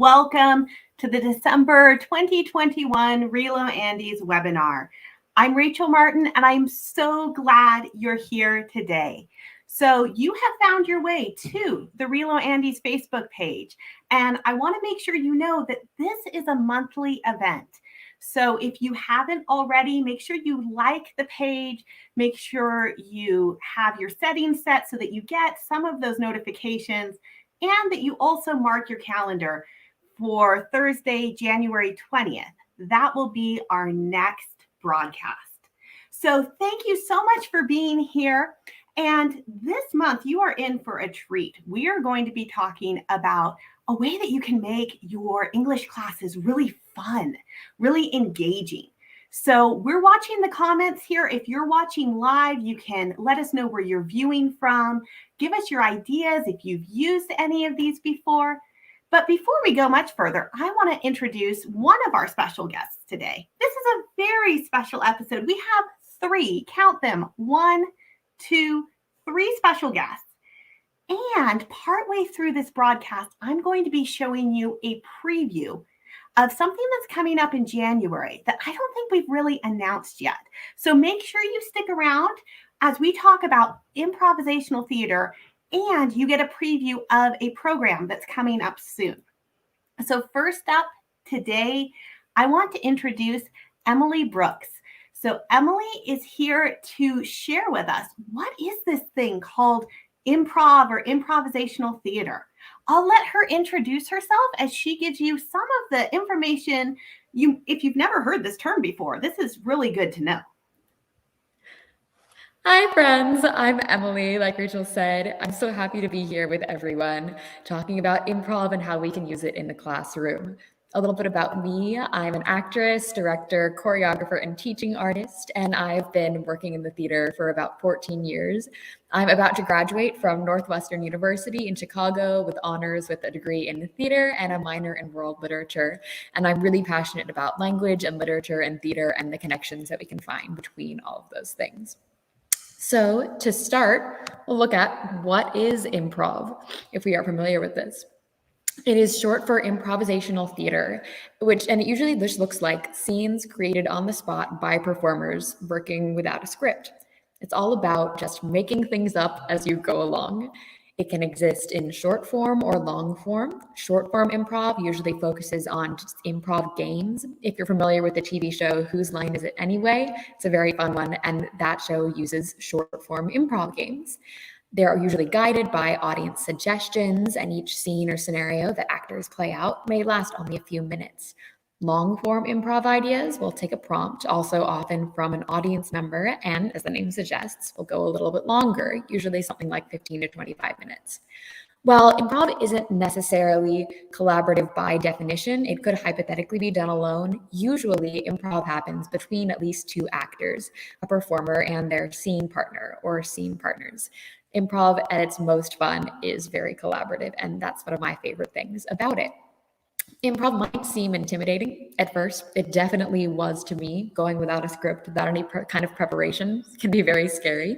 welcome to the December 2021 RELO Andes webinar. I'm Rachel Martin, and I'm so glad you're here today. So you have found your way to the RELO Andes Facebook page, and I want to make sure you know that this is a monthly event. So if you haven't already, make sure you like the page, make sure you have your settings set so that you get some of those notifications, and that you also mark your calendar for Thursday, January 20th. That will be our next broadcast. So thank you so much for being here. And this month, you are in for a treat. We are going to be talking about a way that you can make your English classes really fun, really engaging. So we're watching the comments here. If you're watching live, you can let us know where you're viewing from. Give us your ideas if you've used any of these before. But before we go much further, I want to introduce one of our special guests today. This is a very special episode. We have three, count them, 1, 2, 3 special guests. And partway through this broadcast, I'm going to be showing you a preview of something that's coming up in January that I don't think we've really announced yet. So make sure you stick around as we talk about improvisational theater, and you get a preview of a program that's coming up soon. So first up today, I want to introduce Emily Brooks. So Emily is here to share with us, what is this thing called improv or improvisational theater? I'll let her introduce herself as she gives you some of the information. If you've never heard this term before, this is really good to know. Hi friends, I'm Emily. Like Rachel said, I'm so happy to be here with everyone talking about improv and how we can use it in the classroom. A little bit about me. I'm an actress, director, choreographer, and teaching artist, and I've been working in the theater for about 14 years. I'm about to graduate from Northwestern University in Chicago with honors with a degree in theater and a minor in world literature. And I'm really passionate about language and literature and theater and the connections that we can find between all of those things. So to start, we'll look at what is improv, if we are familiar with this. It is short for improvisational theater, and it usually just looks like scenes created on the spot by performers working without a script. It's all about just making things up as you go along. It can exist in short form or long form. Short form improv usually focuses on just improv games. If you're familiar with the TV show Whose Line Is It Anyway? It's a very fun one, and that show uses short form improv games. They are usually guided by audience suggestions, and each scene or scenario that actors play out may last only a few minutes. Long-form improv ideas will take a prompt, also often from an audience member, and as the name suggests, will go a little bit longer, usually something like 15 to 25 minutes. While improv isn't necessarily collaborative by definition, it could hypothetically be done alone. Usually, improv happens between at least 2 actors, a performer and their scene partner or scene partners. Improv at its most fun is very collaborative, and that's one of my favorite things about it. Improv might seem intimidating at first. It definitely was to me. Going without a script, without any kind of preparation can be very scary.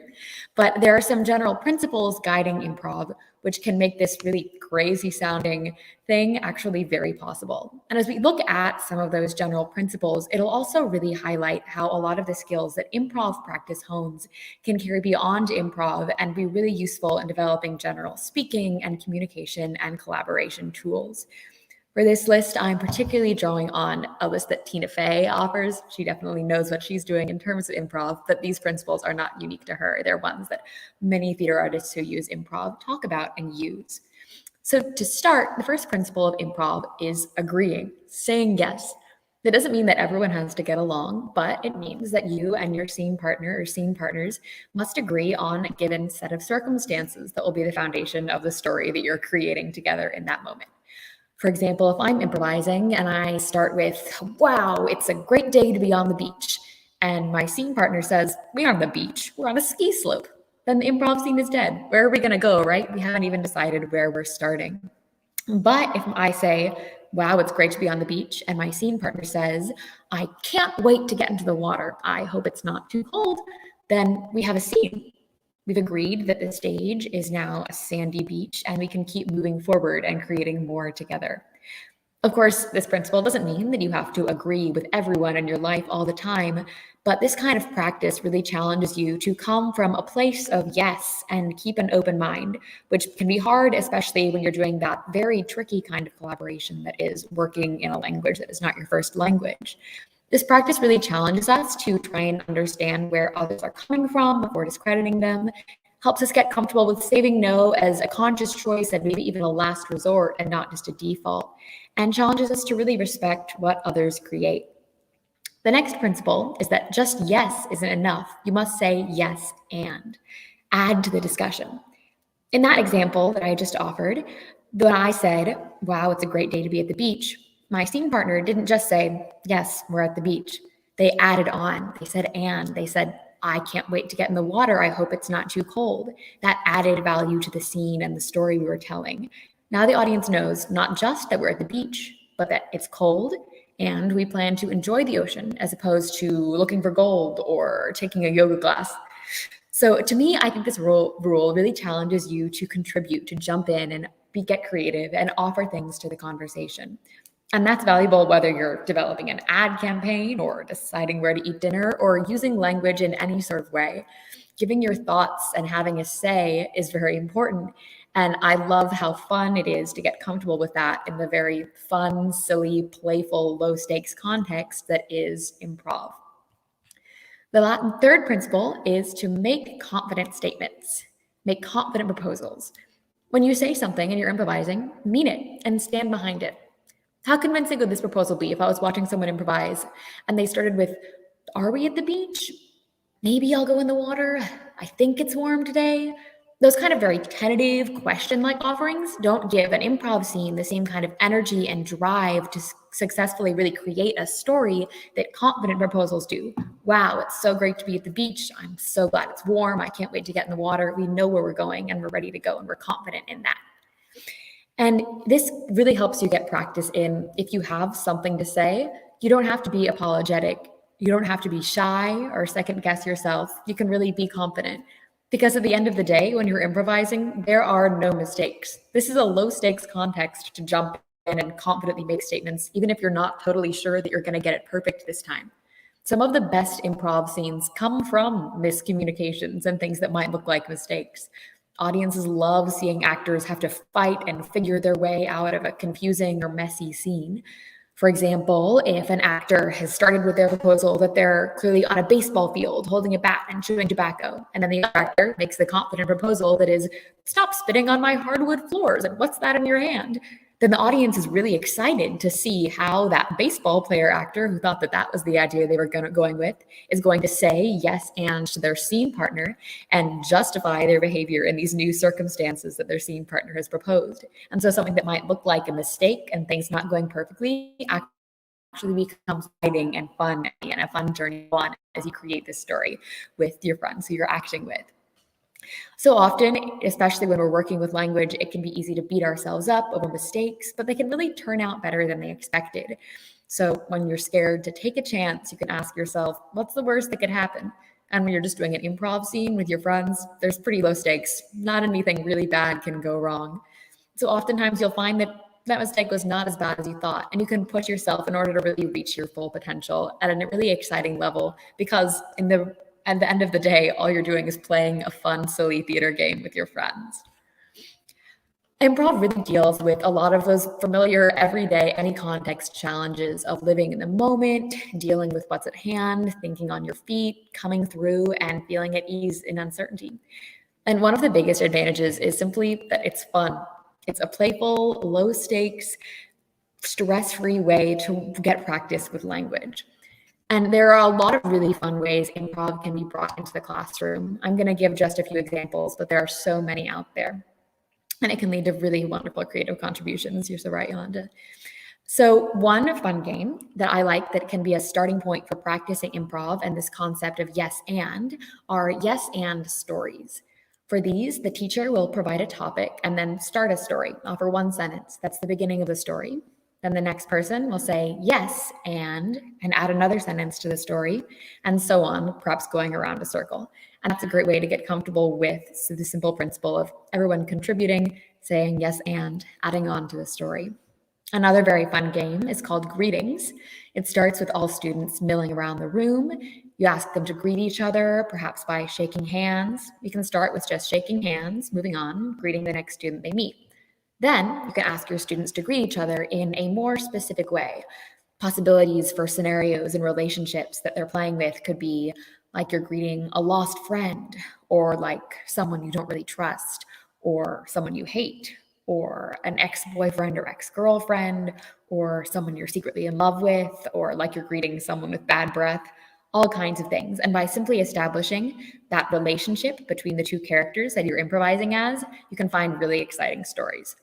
But there are some general principles guiding improv, which can make this really crazy sounding thing actually very possible. And as we look at some of those general principles, it'll also really highlight how a lot of the skills that improv practice hones can carry beyond improv and be really useful in developing general speaking and communication and collaboration tools. For this list, I'm particularly drawing on a list that Tina Fey offers. She definitely knows what she's doing in terms of improv, but these principles are not unique to her. They're ones that many theater artists who use improv talk about and use. So to start, the first principle of improv is agreeing, saying yes. That doesn't mean that everyone has to get along, but it means that you and your scene partner or scene partners must agree on a given set of circumstances that will be the foundation of the story that you're creating together in that moment. For example, if I'm improvising and I start with, wow, it's a great day to be on the beach, and my scene partner says, we're on the beach, we're on a ski slope, then the improv scene is dead. Where are we going to go, right? We haven't even decided where we're starting. But if I say, wow, it's great to be on the beach, and my scene partner says, I can't wait to get into the water, I hope it's not too cold, then we have a scene. We've agreed that the stage is now a sandy beach, and we can keep moving forward and creating more together. Of course, this principle doesn't mean that you have to agree with everyone in your life all the time, but this kind of practice really challenges you to come from a place of yes and keep an open mind, which can be hard, especially when you're doing that very tricky kind of collaboration that is working in a language that is not your first language. This practice really challenges us to try and understand where others are coming from before discrediting them, helps us get comfortable with saving no as a conscious choice and maybe even a last resort and not just a default, and challenges us to really respect what others create. The next principle is that just yes isn't enough. You must say yes and add to the discussion. In that example that I just offered, when I said, wow, it's a great day to be at the beach, my scene partner didn't just say, yes, we're at the beach. They added on. They said, and they said, I can't wait to get in the water. I hope it's not too cold. That added value to the scene and the story we were telling. Now the audience knows not just that we're at the beach, but that it's cold and we plan to enjoy the ocean as opposed to looking for gold or taking a yoga class. So to me, I think this rule really challenges you to contribute, to jump in and get creative and offer things to the conversation. And that's valuable whether you're developing an ad campaign or deciding where to eat dinner or using language in any sort of way. Giving your thoughts and having a say is very important. And I love how fun it is to get comfortable with that in the very fun, silly, playful, low stakes context that is improv. The third principle is to make confident statements, make confident proposals. When you say something and you're improvising, mean it and stand behind it. How convincing would this proposal be if I was watching someone improvise and they started with, are we at the beach? Maybe I'll go in the water. I think it's warm today. Those kind of very tentative question-like offerings don't give an improv scene the same kind of energy and drive to successfully really create a story that confident proposals do. Wow, it's so great to be at the beach. I'm so glad it's warm. I can't wait to get in the water. We know where we're going and we're ready to go and we're confident in that. And this really helps you get practice in if you have something to say, you don't have to be apologetic. You don't have to be shy or second guess yourself. You can really be confident. Because at the end of the day, when you're improvising, there are no mistakes. This is a low stakes context to jump in and confidently make statements, even if you're not totally sure that you're going to get it perfect this time. Some of the best improv scenes come from miscommunications and things that might look like mistakes. Audiences love seeing actors have to fight and figure their way out of a confusing or messy scene. For example, if an actor has started with their proposal that they're clearly on a baseball field holding a bat and chewing tobacco, and then the other actor makes the confident proposal that is, stop spitting on my hardwood floors, and what's that in your hand? Then the audience is really excited to see how that baseball player actor who thought that that was the idea they were going with is going to say yes and to their scene partner and justify their behavior in these new circumstances that their scene partner has proposed. And so something that might look like a mistake and things not going perfectly actually becomes exciting and fun and a fun journey on as you create this story with your friends who you're acting with. So often, especially when we're working with language, it can be easy to beat ourselves up over mistakes, but they can really turn out better than they expected. So when you're scared to take a chance, you can ask yourself, what's the worst that could happen? And when you're just doing an improv scene with your friends, there's pretty low stakes. Not anything really bad can go wrong. So oftentimes you'll find that that mistake was not as bad as you thought, and you can push yourself in order to really reach your full potential at a really exciting level, because at the end of the day, all you're doing is playing a fun, silly theater game with your friends. Improv really deals with a lot of those familiar, everyday, any context challenges of living in the moment, dealing with what's at hand, thinking on your feet, coming through, and feeling at ease in uncertainty. And one of the biggest advantages is simply that it's fun. It's a playful, low stakes, stress-free way to get practice with language. And there are a lot of really fun ways improv can be brought into the classroom. I'm going to give just a few examples, but there are so many out there. And it can lead to really wonderful creative contributions. You're so right, Yolanda. So one fun game that I like that can be a starting point for practicing improv and this concept of yes and are yes and stories. For these, the teacher will provide a topic and then start a story, offer one sentence. That's the beginning of the story. Then the next person will say yes and add another sentence to the story, and so on, perhaps going around a circle. And that's a great way to get comfortable with the simple principle of everyone contributing, saying yes and adding on to the story. Another very fun game is called Greetings. It starts with all students milling around the room. You ask them to greet each other, perhaps by shaking hands. You can start with just shaking hands, moving on, greeting the next student they meet. Then you can ask your students to greet each other in a more specific way. Possibilities for scenarios and relationships that they're playing with could be like you're greeting a lost friend, or like someone you don't really trust, or someone you hate, or an ex-boyfriend or ex-girlfriend, or someone you're secretly in love with, or like you're greeting someone with bad breath, all kinds of things. And by simply establishing that relationship between the two characters that you're improvising as, you can find really exciting stories.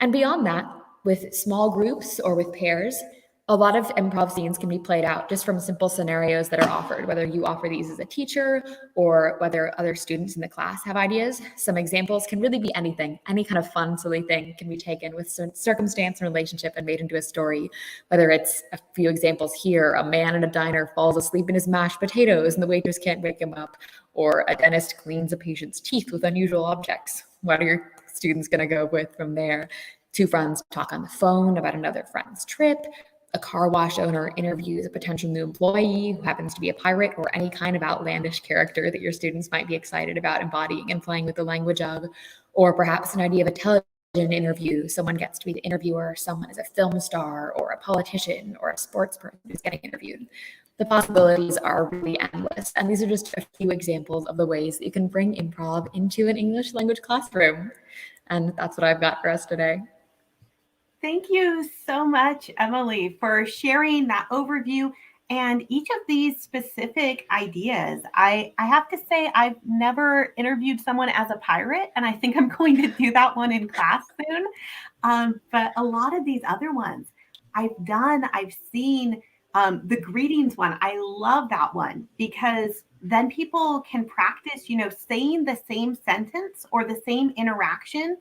And beyond that, with small groups or with pairs, a lot of improv scenes can be played out just from simple scenarios that are offered, whether you offer these as a teacher or whether other students in the class have ideas. Some examples can really be anything. Any kind of fun, silly thing can be taken with circumstance and relationship and made into a story, whether it's a few examples here, a man in a diner falls asleep in his mashed potatoes and the waitress can't wake him up, or a dentist cleans a patient's teeth with unusual objects. What are your students going to go with from there? Two friends talk on the phone about another friend's trip. A car wash owner interviews a potential new employee who happens to be a pirate, or any kind of outlandish character that your students might be excited about embodying and playing with the language of. Or perhaps an idea of a television interview. Someone gets to be the interviewer, someone is a film star or a politician or a sports person who's getting interviewed. The possibilities are really endless, and these are just a few examples of the ways that you can bring improv into an English language classroom. And that's what I've got for us today. Thank you so much, Emily, for sharing that overview and each of these specific ideas. I have to say, I've never interviewed someone as a pirate, and I think I'm going to do that one in class soon. But a lot of these other ones I've seen. The greetings one, I love that one, because then people can practice, saying the same sentence or the same interaction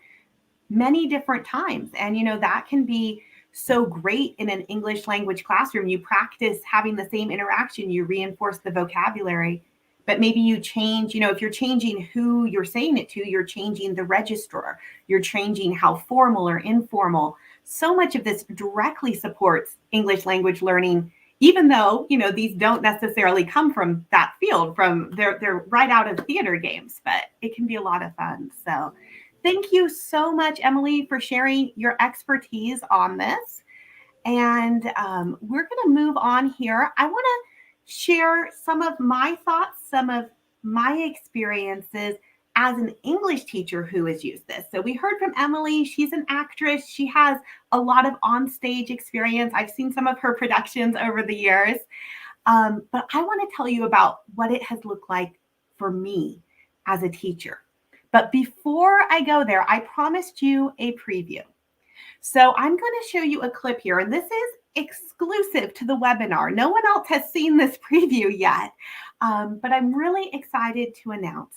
many different times. And, that can be so great in an English language classroom. You practice having the same interaction, you reinforce the vocabulary, but maybe you change, if you're changing who you're saying it to, you're changing the registrar, you're changing how formal or informal. So much of this directly supports English language learning, even though, these don't necessarily come from that field, they're right out of theater games, but it can be a lot of fun. So thank you so much, Emily, for sharing your expertise on this. And we're going to move on here. I want to share some of my thoughts, some of my experiences as an English teacher who has used this. So we heard from Emily. She's an actress. She has a lot of on-stage experience. I've seen some of her productions over the years. But I want to tell you about what it has looked like for me as a teacher. But before I go there, I promised you a preview. So I'm going to show you a clip here, and this is exclusive to the webinar. No one else has seen this preview yet, but I'm really excited to announce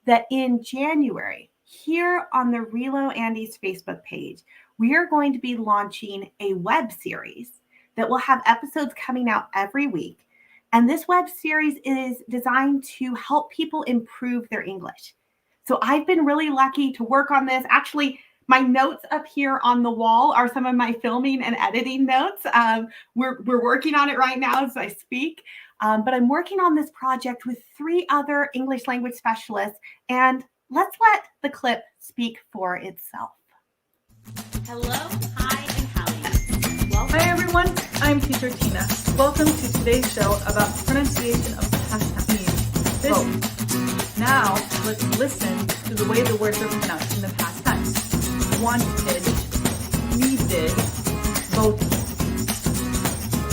that in January, here on the RELO Andy's Facebook page, we are going to be launching a web series that will have episodes coming out every week. And this web series is designed to help people improve their English. So I've been really lucky to work on this. Actually, my notes up here on the wall are some of my filming and editing notes. We're working on it right now as I speak. But I'm working on this project with 3 other English language specialists. And let's let the clip speak for itself. Hello, hi, and howdy. Welcome. Hi everyone, I'm Teacher Tina. Welcome to today's show about pronunciation of past tense. Now, let's listen to the way the words are pronounced in the past tense. Wanted, needed, voted.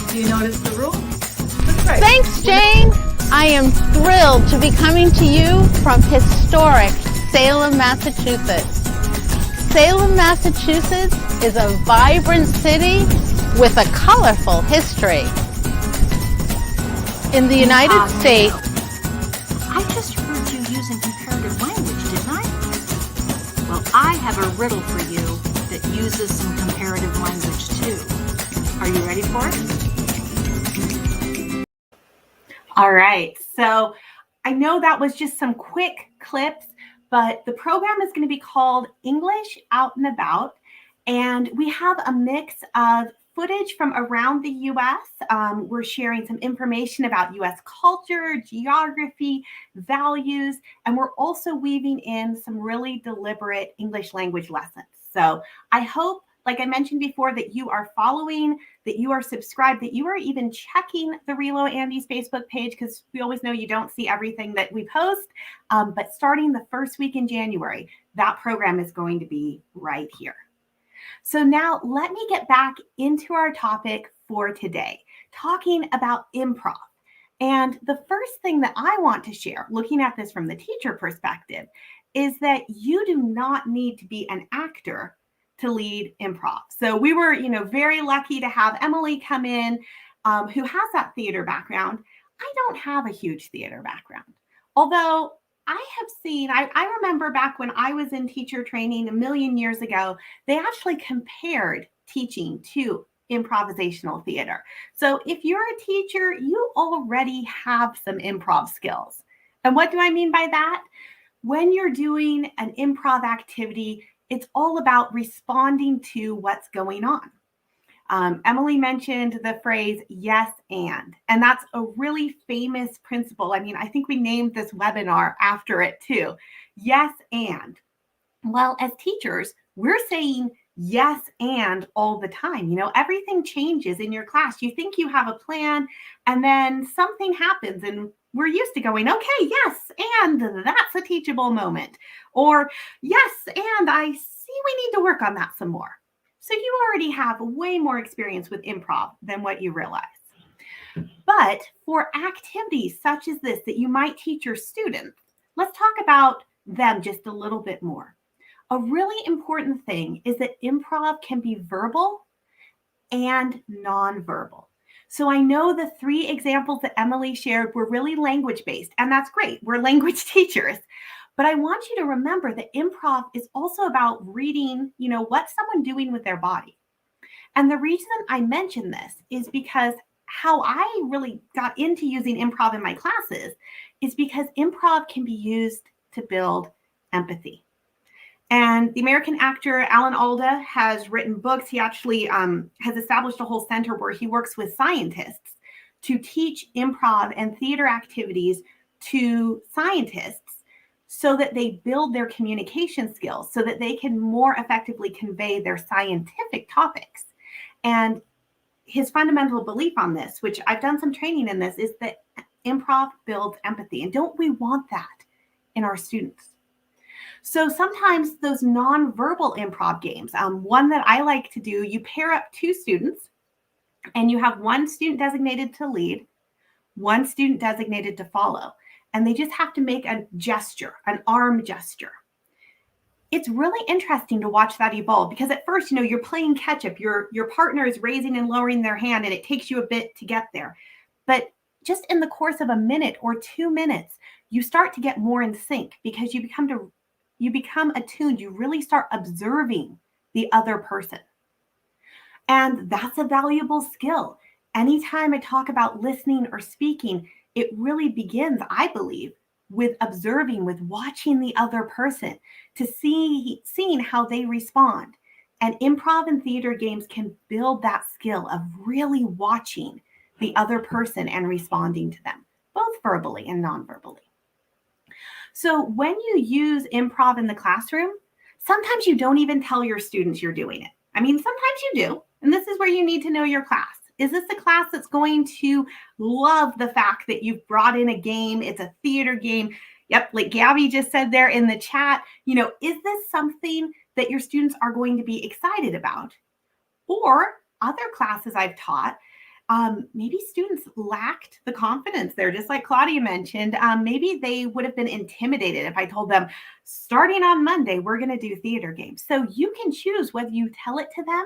Do you notice the rule? That's right. Thanks, Jane. I am thrilled to be coming to you from historic Salem, Massachusetts. Salem, Massachusetts is a vibrant city with a colorful history. In the United States, I just heard you using comparative language, didn't I? Well, I have a riddle for you that uses some comparative language too. Are you ready for it? All right. So I know that was just some quick clips, but the program is going to be called English Out and About. And we have a mix of footage from around the US. We're sharing some information about US culture, geography, values, and we're also weaving in some really deliberate English language lessons. So I hope, like I mentioned before, that you are following, that you are subscribed, that you are even checking the RELO Andy's Facebook page, because we always know you don't see everything that we post. But starting the first week in January, that program is going to be right here. So now let me get back into our topic for today, talking about improv. And the first thing that I want to share, looking at this from the teacher perspective, is that you do not need to be an actor to lead improv. So we were, very lucky to have Emily come in, who has that theater background. I don't have a huge theater background, although I have seen, I remember back when I was in teacher training a million years ago, they actually compared teaching to improvisational theater. So if you're a teacher, you already have some improv skills. And what do I mean by that? When you're doing an improv activity, it's all about responding to what's going on. Emily mentioned the phrase yes and that's a really famous principle. I mean, I think we named this webinar after it too. Yes and. Well, as teachers, we're saying yes and all the time. Everything changes in your class. You think you have a plan and then something happens and we're used to going, okay, yes, and that's a teachable moment. Or yes, and I see we need to work on that some more. So you already have way more experience with improv than what you realize. But for activities such as this that you might teach your students, let's talk about them just a little bit more. A really important thing is that improv can be verbal and nonverbal. So I know the 3 examples that Emily shared were really language-based, and that's great. We're language teachers. But I want you to remember that improv is also about reading, what's someone doing with their body. And the reason I mention this is because how I really got into using improv in my classes is because improv can be used to build empathy. And the American actor Alan Alda has written books. He actually has established a whole center where he works with scientists to teach improv and theater activities to scientists so that they build their communication skills, so that they can more effectively convey their scientific topics. And his fundamental belief on this, which I've done some training in this, is that improv builds empathy. And don't we want that in our students? So sometimes those nonverbal improv games, one that I like to do, you pair up 2 students and you have one student designated to lead, one student designated to follow, and they just have to make a gesture, an arm gesture. It's really interesting to watch that evolve because at first, you're playing catch up. Your partner is raising and lowering their hand and it takes you a bit to get there. But just in the course of a minute or 2 minutes, you start to get more in sync because you become attuned. You really start observing the other person. And that's a valuable skill. Anytime I talk about listening or speaking, it really begins, I believe, with observing, with watching the other person to seeing how they respond. And improv and theater games can build that skill of really watching the other person and responding to them, both verbally and non-verbally. So when you use improv in the classroom, sometimes you don't even tell your students you're doing it. I mean, sometimes you do. And this is where you need to know your class. Is this a class that's going to love the fact that you've brought in a game? It's a theater game. Yep, like Gabby just said there in the chat, is this something that your students are going to be excited about? Or other classes I've taught, maybe students lacked the confidence there, just like Claudia mentioned. Maybe they would have been intimidated if I told them, starting on Monday, we're going to do theater games. So you can choose whether you tell it to them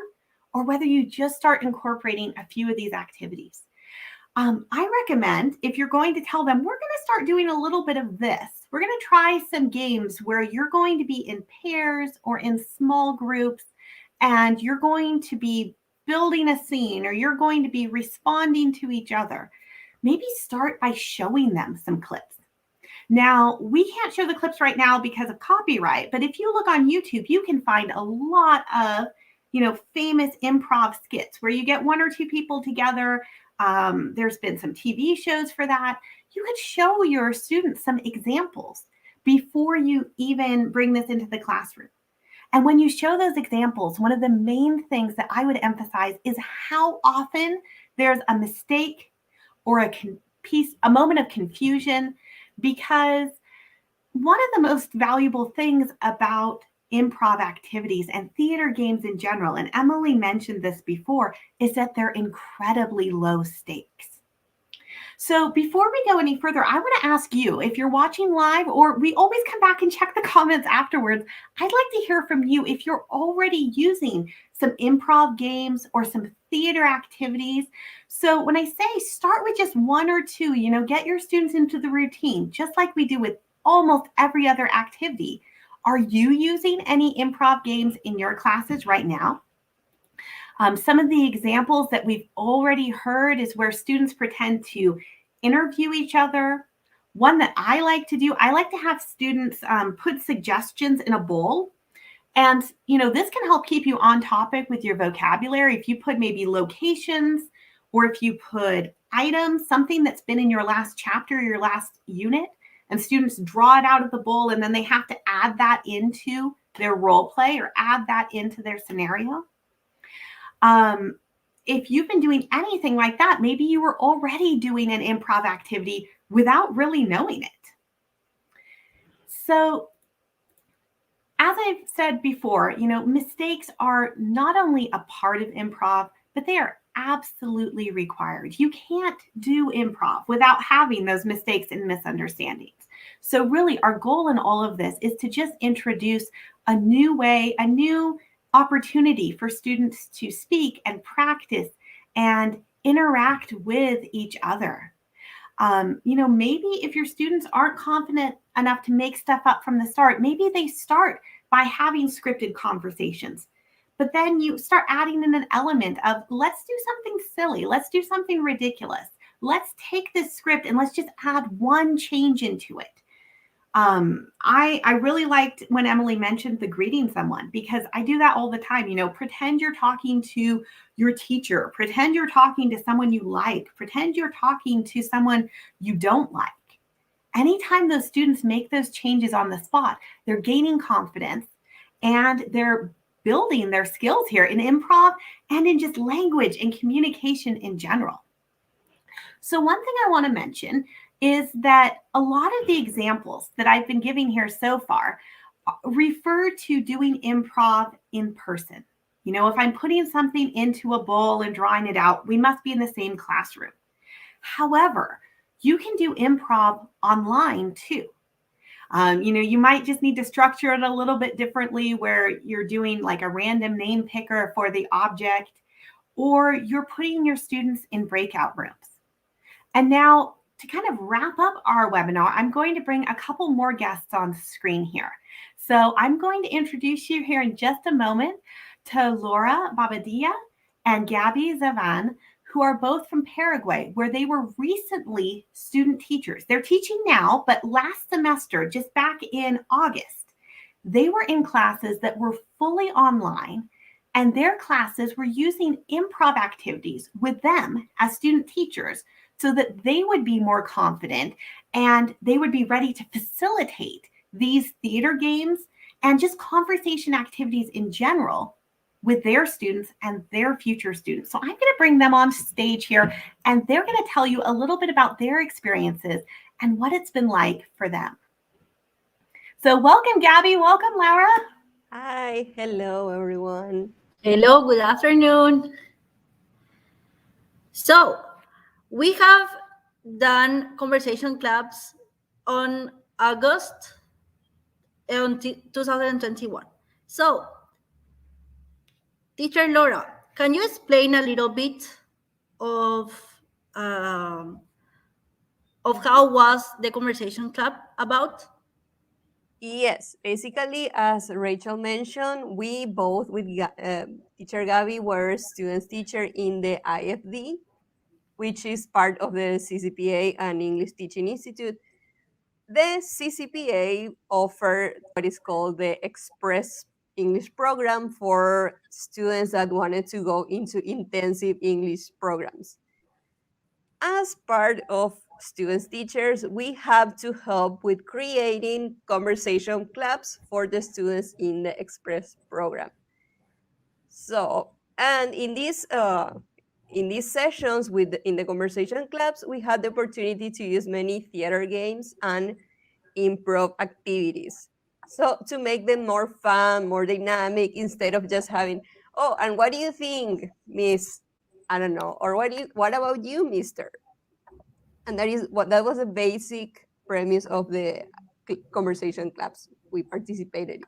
or whether you just start incorporating a few of these activities. I recommend, if you're going to tell them, we're going to start doing a little bit of this. We're going to try some games where you're going to be in pairs or in small groups, and you're going to be building a scene, or you're going to be responding to each other. Maybe start by showing them some clips. Now, we can't show the clips right now because of copyright, but if you look on YouTube, you can find a lot of famous improv skits where you get one or two people together. There's been some TV shows for that. You could show your students some examples before you even bring this into the classroom. And when you show those examples, one of the main things that I would emphasize is how often there's a mistake or a moment of confusion, because one of the most valuable things about improv activities and theater games in general, and Emily mentioned this before, is that they're incredibly low stakes. So before we go any further, I want to ask you, if you're watching live, or we always come back and check the comments afterwards, I'd like to hear from you if you're already using some improv games or some theater activities. So when I say start with just one or two, get your students into the routine, just like we do with almost every other activity. Are you using any improv games in your classes right now? Some of the examples that we've already heard is where students pretend to interview each other. One that I like to do, I like to have students put suggestions in a bowl. And, this can help keep you on topic with your vocabulary. If you put maybe locations, or if you put items, something that's been in your last chapter, your last unit, and students draw it out of the bowl, and then they have to add that into their role play or add that into their scenario. If you've been doing anything like that, maybe you were already doing an improv activity without really knowing it. So, as I've said before, mistakes are not only a part of improv, but they are absolutely required. You can't do improv without having those mistakes and misunderstandings. So really, our goal in all of this is to just introduce a new way, a new opportunity for students to speak and practice and interact with each other. Maybe if your students aren't confident enough to make stuff up from the start, maybe they start by having scripted conversations. But then you start adding in an element of, let's do something silly. Let's do something ridiculous. Let's take this script and let's just add one change into it. I really liked when Emily mentioned the greeting someone, because I do that all the time. Pretend you're talking to your teacher, pretend you're talking to someone you like, pretend you're talking to someone you don't like. Anytime those students make those changes on the spot, they're gaining confidence and they're building their skills here in improv and in just language and communication in general. So one thing I want to mention is that a lot of the examples that I've been giving here so far refer to doing improv in person. If I'm putting something into a bowl and drawing it out, we must be in the same classroom. However, you can do improv online too. You might just need to structure it a little bit differently, where you're doing like a random name picker for the object, or you're putting your students in breakout rooms. And now, to kind of wrap up our webinar, I'm going to bring a couple more guests on the screen here. So I'm going to introduce you here in just a moment to Laura Babadia and Gabby Zavan, who are both from Paraguay, where they were recently student teachers. They're teaching now, but last semester, just back in August, they were in classes that were fully online, and their classes were using improv activities with them as student teachers, so that they would be more confident and they would be ready to facilitate these theater games and just conversation activities in general with their students and their future students. So I'm going to bring them on stage here, and they're going to tell you a little bit about their experiences and what it's been like for them. So welcome, Gabby. Welcome, Laura. Hi. Hello, everyone. Hello, good afternoon. So, we have done conversation clubs on August 2021. So, Teacher Laura, can you explain a little bit of how was the conversation club about? Yes, basically, as Rachel mentioned, we both with Teacher Gabby were students teacher in the IFD, which is part of the CCPA and English Teaching Institute. The CCPA offered what is called the Express English program for students that wanted to go into intensive English programs. As part of students teachers, we have to help with creating conversation clubs for the students in the Express program. So, and in these sessions in the conversation clubs, we had the opportunity to use many theater games and improv activities. So to make them more fun, more dynamic, instead of just having, oh, and what do you think, Miss? I don't know, or what about you, Mister? And that was a basic premise of the conversation clubs we participated in.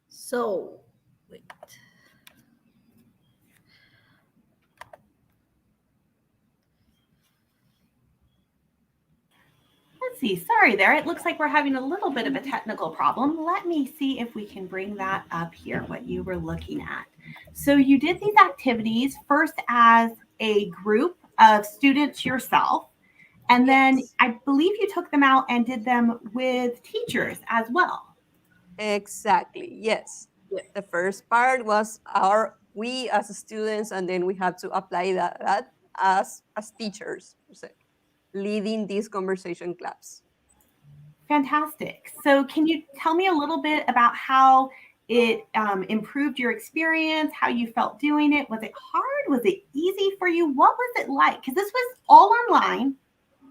So, wait. Let's see. Sorry there. It looks like we're having a little bit of a technical problem. Let me see if we can bring that up here, what you were looking at. So you did these activities first as a group of students yourself, and then Yes. I believe you took them out and did them with teachers as well. Exactly. Yes. The first part was we as students, and then we have to apply that as teachers, so leading these conversation clubs. Fantastic. So can you tell me a little bit about how it improved your experience, how you felt doing it? Was it hard? Was it easy for you? What was it like? Because this was all online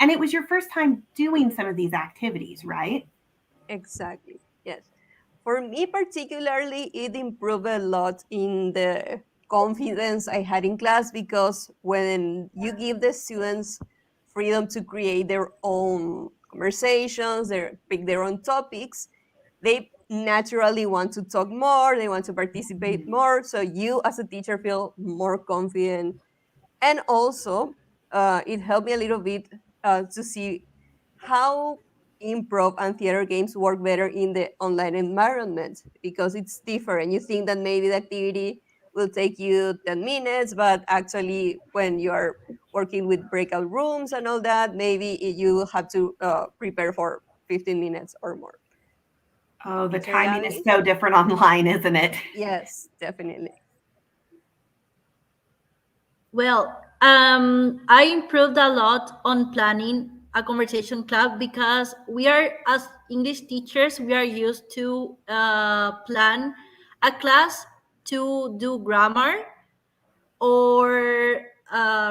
and it was your first time doing some of these activities, right? Exactly. Yes. For me particularly, it improved a lot in the confidence I had in class, because when you give the students freedom to create their own conversations, pick their own topics, they naturally want to talk more, they want to participate more. So you as a teacher feel more confident. And also, it helped me a little bit to see how improv and theater games work better in the online environment, because it's different. You think that maybe the activity will take you 10 minutes, but actually, when you are working with breakout rooms and all that, maybe you have to prepare for 15 minutes or more. Oh, the Teacher timing is Gabby? so different online, isn't it? Yes, definitely. Well, I improved a lot on planning a conversation club, because we are, as English teachers, we are used to plan a class to do grammar or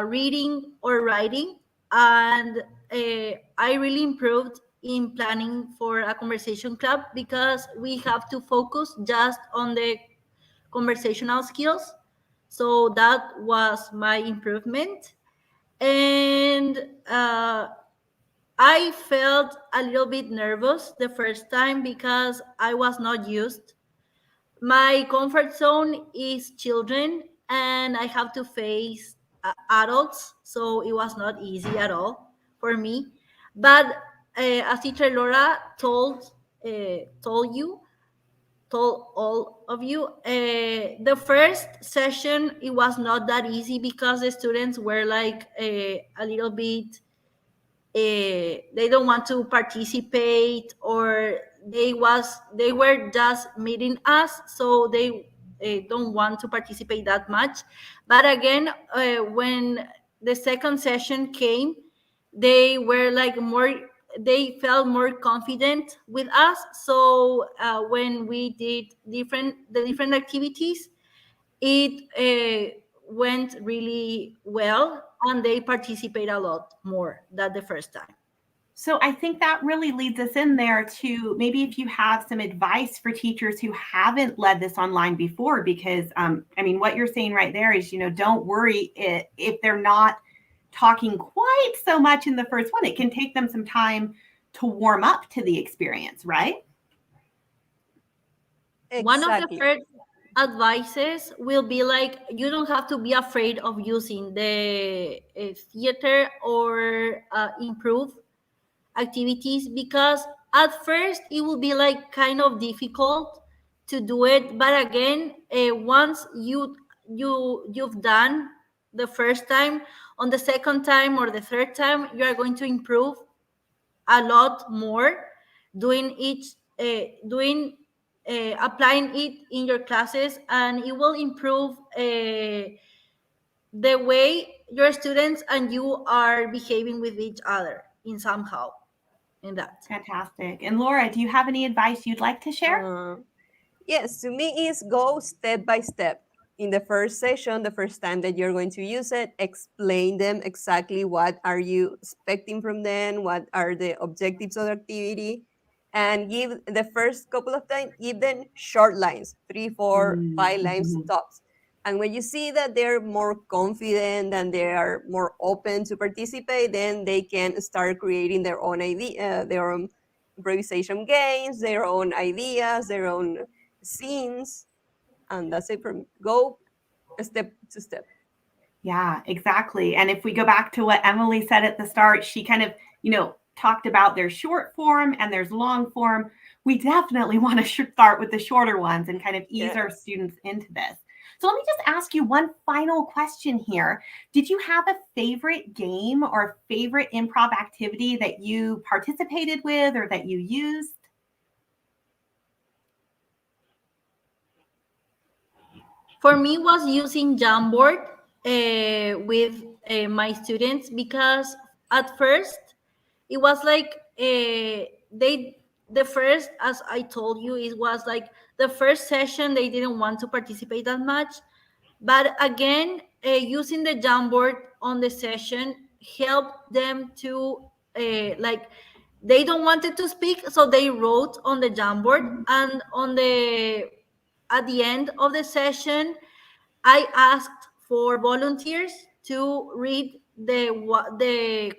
reading or writing. And I really improved in planning for a conversation club, because we have to focus just on the conversational skills. So that was my improvement. And I felt a little bit nervous the first time, because I was not used. My comfort zone is children, and I have to face adults, so it was not easy at all for me. But as teacher Laura told all of you, the first session, it was not that easy, because the students were like a little bit, they don't want to participate, or they were just meeting us, so they don't want to participate that much. But again, when the second session came, they were like more, they felt more confident with us. So when we did the different activities, it went really well, and they participate a lot more than the first time. So I think that really leads us in there to maybe if you have some advice for teachers who haven't led this online before, because I mean, what you're saying right there is, don't worry if they're not talking quite so much in the first one. It can take them some time to warm up to the experience, right? One of the Exactly. first advices will be like, you don't have to be afraid of using the theater or improve activities, because at first it will be like kind of difficult to do it. But again, once you've done the first time, on the second time or the third time, you are going to improve a lot more, doing applying it in your classes, and it will improve the way your students and you are behaving with each other in somehow in that. Fantastic. And Laura, do you have any advice you'd like to share? Yes, to me is go step by step. In the first session, the first time that you're going to use it, explain them exactly what are you expecting from them, what are the objectives of the activity, and give the first couple of times, give them short lines, 3, 4, 5 lines Mhm. tops. And when you see that they're more confident and they are more open to participate, then they can start creating their own idea, their own improvisation games, their own ideas, their own scenes, and that's it. From go step to step. Yeah, exactly. And if we go back to what Emily said at the start, she kind of, talked about there's short form and there's long form. We definitely want to start with the shorter ones and kind of ease our students into this. So let me just ask you one final question here. Did you have a favorite game or favorite improv activity that you participated with or that you used? For me, was using Jamboard with my students, because at first it was like the first, as I told you, it was like the first session they didn't want to participate that much, but again, using the Jamboard on the session helped them to like, they don't wanted to speak, so they wrote on the Jamboard, and on the at the end of the session I asked for volunteers to read the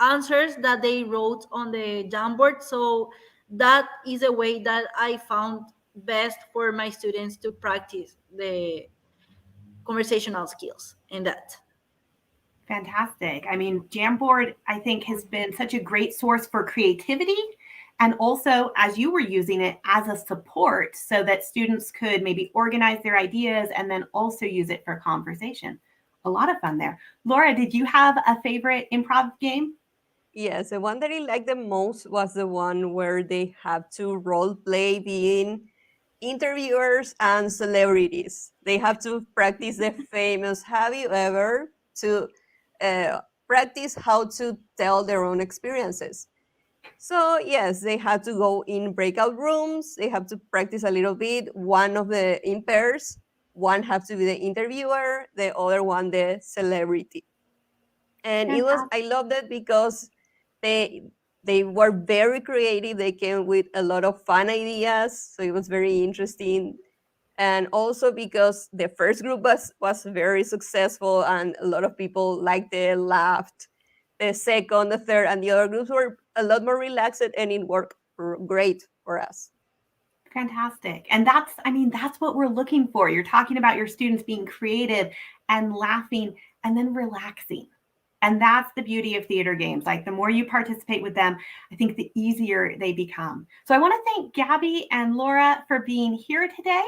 answers that they wrote on the Jamboard. So that is a way that I found best for my students to practice the conversational skills in that. Fantastic. I mean, Jamboard, I think, has been such a great source for creativity. And also, as you were using it as a support so that students could maybe organize their ideas and then also use it for conversation. A lot of fun there. Laura, did you have a favorite improv game? Yes, the one that I liked the most was the one where they have to role play being interviewers and celebrities. They have to practice the famous "Have you ever?" to practice how to tell their own experiences. So yes, they had to go in breakout rooms. They have to practice a little bit. One of the in pairs, one have to be the interviewer, the other one the celebrity. And it was, Fantastic. I love that because they they were very creative. They came with a lot of fun ideas, so it was very interesting. And also because the first group was very successful and a lot of people liked it, laughed. The second, the third, and the other groups were a lot more relaxed, and it worked great for us. Fantastic. And that's what we're looking for. You're talking about your students being creative and laughing and then relaxing. And that's the beauty of theater games. Like the more you participate with them, I think the easier they become. So I want to thank Gabby and Laura for being here today.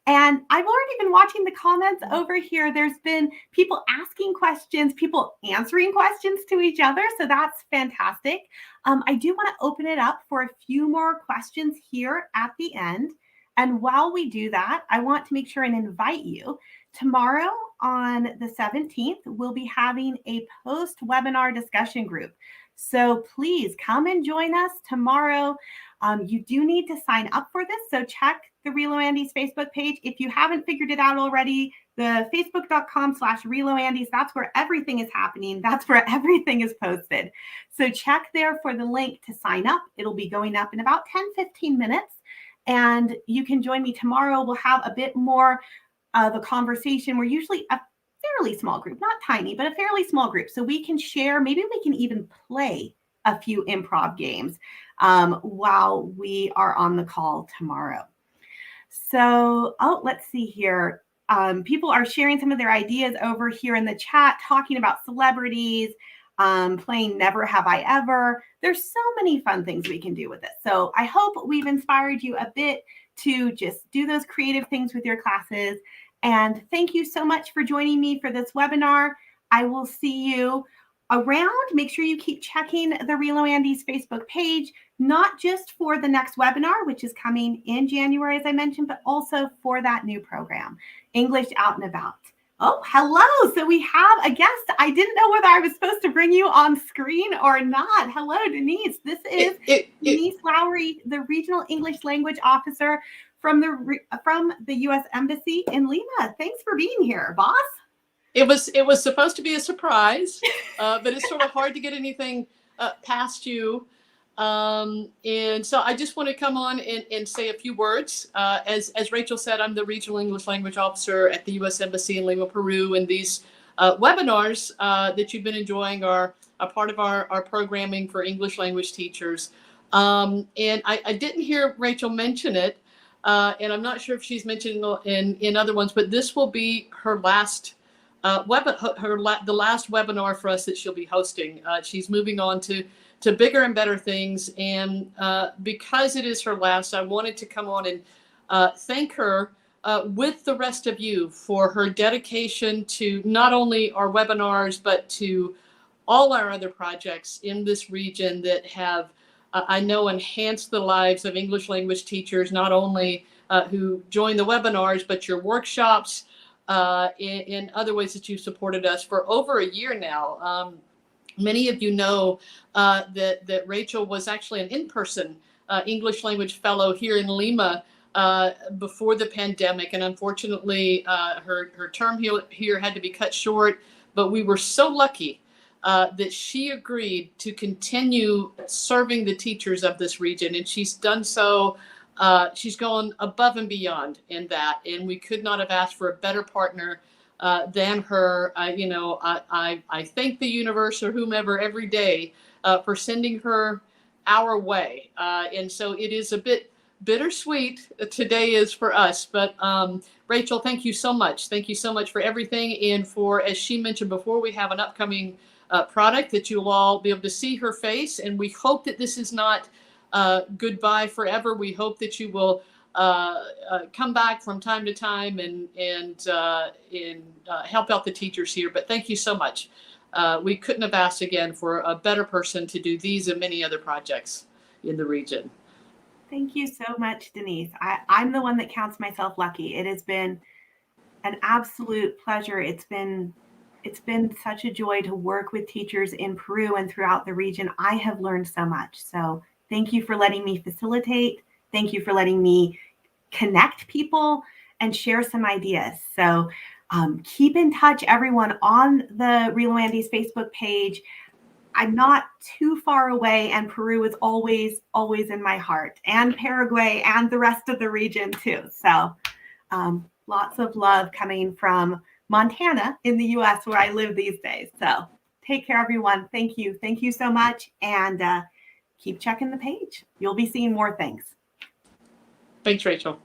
And I've already been watching the comments over here. There's been people asking questions, people answering questions to each other. So that's fantastic. I do want to open it up for a few more questions here at the end. And while we do that, I want to make sure and invite you. Tomorrow on the 17th, we'll be having a post-webinar discussion group. So please come and join us tomorrow. You do need to sign up for this, so check the RELO Andes Facebook page. If you haven't figured it out already, the facebook.com/RELO Andes, that's where everything is happening. That's where everything is posted. So check there for the link to sign up. It'll be going up in about 10-15 minutes. And you can join me tomorrow. We'll have a bit more of a conversation. We're usually a fairly small group, not tiny, but a fairly small group. So we can share, maybe we can even play a few improv games while we are on the call tomorrow. So, let's see here. People are sharing some of their ideas over here in the chat, talking about celebrities, playing Never Have I Ever. There's so many fun things we can do with it. So I hope we've inspired you a bit to just do those creative things with your classes. And thank you so much for joining me for this webinar. I will see you around. Make sure you keep checking the RELO Andes Facebook page, not just for the next webinar, which is coming in January, as I mentioned, but also for that new program, English Out and About. Oh, hello. So we have a guest. I didn't know whether I was supposed to bring you on screen or not. Hello, Denise. This is Denise Lowry, the Regional English Language Officer from the U.S. Embassy in Lima. Thanks for being here, boss. It was supposed to be a surprise, but it's sort of hard to get anything past you. And so I just want to come on and say a few words. As Rachel said, I'm the Regional English Language Officer at the U.S. Embassy in Lima, Peru, and these webinars that you've been enjoying are a part of our programming for English language teachers. And I didn't hear Rachel mention it, and I'm not sure if she's mentioned in other ones, but this will be her last the last webinar for us that she'll be hosting. She's moving on to bigger and better things. And because it is her last, I wanted to come on and thank her with the rest of you for her dedication to not only our webinars, but to all our other projects in this region that have, I know, enhanced the lives of English language teachers, not only who join the webinars, but your workshops, in other ways that you've supported us for over a year now. Many of you know that Rachel was actually an in-person English language fellow here in Lima before the pandemic. And unfortunately, her term here had to be cut short. But we were so lucky that she agreed to continue serving the teachers of this region. And she's done so. She's gone above and beyond in that, and we could not have asked for a better partner than her. I thank the universe or whomever every day for sending her our way. And so it is a bit bittersweet today is for us. But Rachel, thank you so much. Thank you so much for everything. And for, as she mentioned before, we have an upcoming product that you'll all be able to see her face. And we hope that this is not goodbye forever. We hope that you will come back from time to time and help out the teachers here. But thank you so much. We couldn't have asked again for a better person to do these and many other projects in the region. Thank you so much, Denise. I'm the one that counts myself lucky. It has been an absolute pleasure. It's been such a joy to work with teachers in Peru and throughout the region. I have learned so much. So thank you for letting me facilitate. Thank you for letting me connect people and share some ideas. So keep in touch, everyone, on the RELO Andes Facebook page. I'm not too far away, and Peru is always, always in my heart, and Paraguay and the rest of the region too. So lots of love coming from Montana in the US, where I live these days. So take care, everyone. Thank you. Thank you so much. And keep checking the page. You'll be seeing more things. Thanks, Rachel.